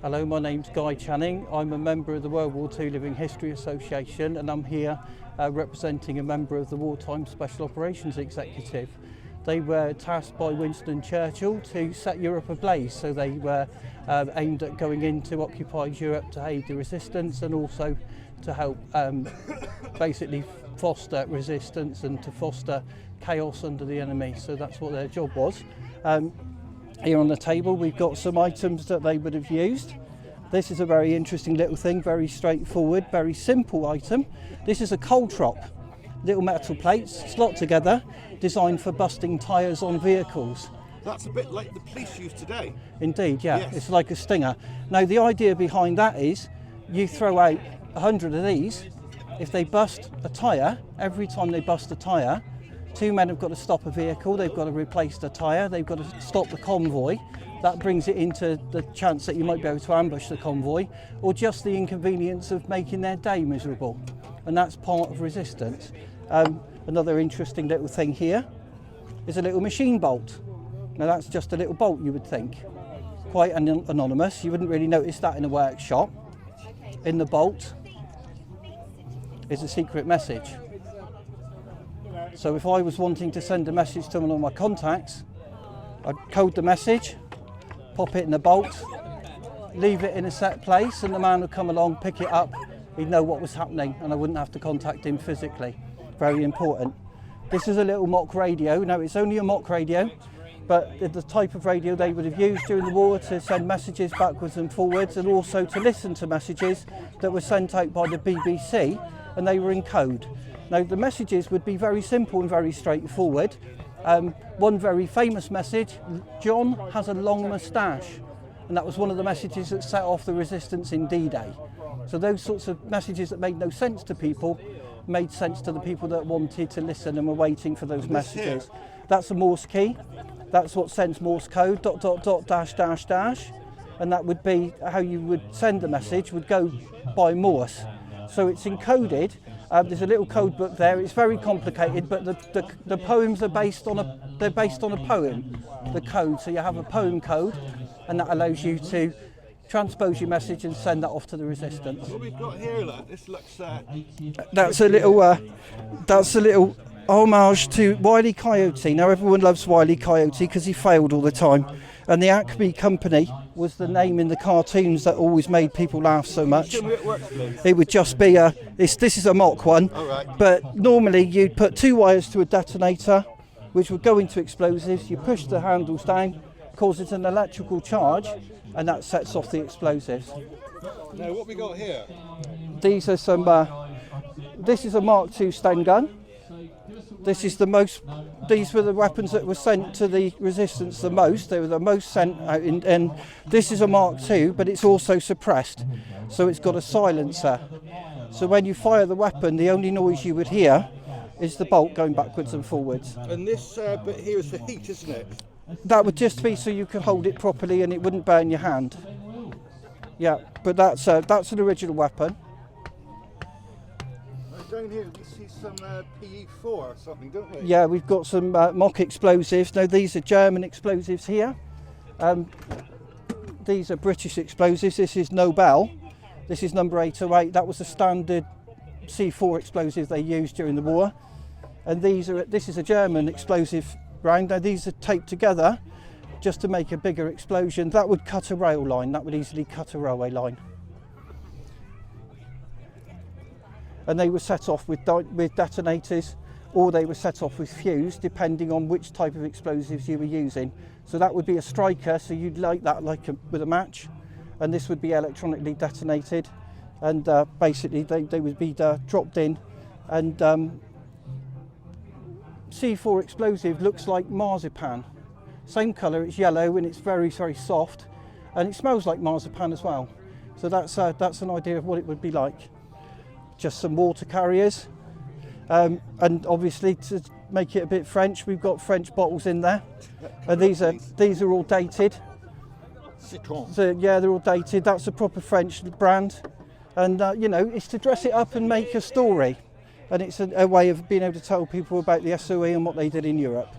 Hello, my name's Guy Channing. I'm a member of the World War II Living History Association, and I'm here representing a member of the Wartime Special Operations Executive. They were tasked by Winston Churchill to set Europe ablaze, so they were aimed at going into occupied Europe to aid the resistance and also to help basically foster resistance and to foster chaos under the enemy. So that's what their job was. Here on the table we've got some items that they would have used. This is a very interesting little thing, very straightforward, very simple item. This is a coal trop, little metal plates slot together, designed for busting tyres on vehicles. That's a bit like the police use today. Indeed, yeah, yes. It's like a stinger. Now the idea behind that is you throw out 100 of these. If they bust a tyre, every time they bust a tyre, two men have got to stop a vehicle, they've got to replace the tyre, they've got to stop the convoy. That brings it into the chance that you might be able to ambush the convoy, or just the inconvenience of making their day miserable. And that's part of resistance. Another interesting little thing here is a little machine bolt. Now that's just a little bolt, you would think. Quite anonymous, you wouldn't really notice that in a workshop. In the bolt is a secret message. So if I was wanting to send a message to one of my contacts, I'd code the message, pop it in the bolt, leave it in a set place, and the man would come along, pick it up, he'd know what was happening, and I wouldn't have to contact him physically. Very important. This is a little mock radio. Now it's only a mock radio, but the type of radio they would have used during the war to send messages backwards and forwards, and also to listen to messages that were sent out by the BBC, and they were in code. Now the messages would be very simple and very straightforward. One very famous message, John has a long moustache, and that was one of the messages that set off the resistance in D-Day. So those sorts of messages that made no sense to people made sense to the people that wanted to listen and were waiting for those messages. That's a Morse key. That's what sends Morse code, ... and that would be how you would send the message, would go by Morse. So it's encoded. There's a little code book there. It's very complicated, but the poems are based on a poem, the code. So you have a poem code, and that allows you to transpose your message and send that off to the resistance. What we've got here, lad, this looks... That's a little homage to Wile E. Coyote. Now everyone loves Wile E. Coyote because he failed all the time, and the ACME Company was the name in the cartoons that always made people laugh so much. It would just be this is a mock one, but normally you'd put two wires to a detonator, which would go into explosives. You push the handles down, causes an electrical charge, and that sets off the explosives. Now what we got here? These are some. This is a Mark II Sten gun. This is the most. These were the weapons that were sent to the resistance the most. They were the most sent out, and this is a Mark II, but it's also suppressed, so it's got a silencer. So when you fire the weapon, the only noise you would hear is the bolt going backwards and forwards. And this bit here is for heat, isn't it? That would just be so you could hold it properly and it wouldn't burn your hand. Yeah, but that's an original weapon. Down here we see some PE4 or something, don't we? Yeah, we've got some mock explosives. Now these are German explosives here. These are British explosives. This is Nobel. This is number 808. That was a standard C4 explosive they used during the war. And this is a German explosive round. Now these are taped together just to make a bigger explosion. That would cut a rail line. That would easily cut a railway line. And they were set off with detonators, or they were set off with fuse, depending on which type of explosives you were using. So that would be a striker, so you'd light that with a match, and this would be electronically detonated, and basically they would be dropped in. And C4 explosive looks like marzipan. Same colour, it's yellow, and it's very, very soft, and it smells like marzipan as well. So that's an idea of what it would be like. Just some water carriers, and obviously to make it a bit French, we've got French bottles in there, and these are all dated. So yeah, they're all dated. That's a proper French brand, and you know, it's to dress it up and make a story, and it's a way of being able to tell people about the S.O.E. and what they did in Europe.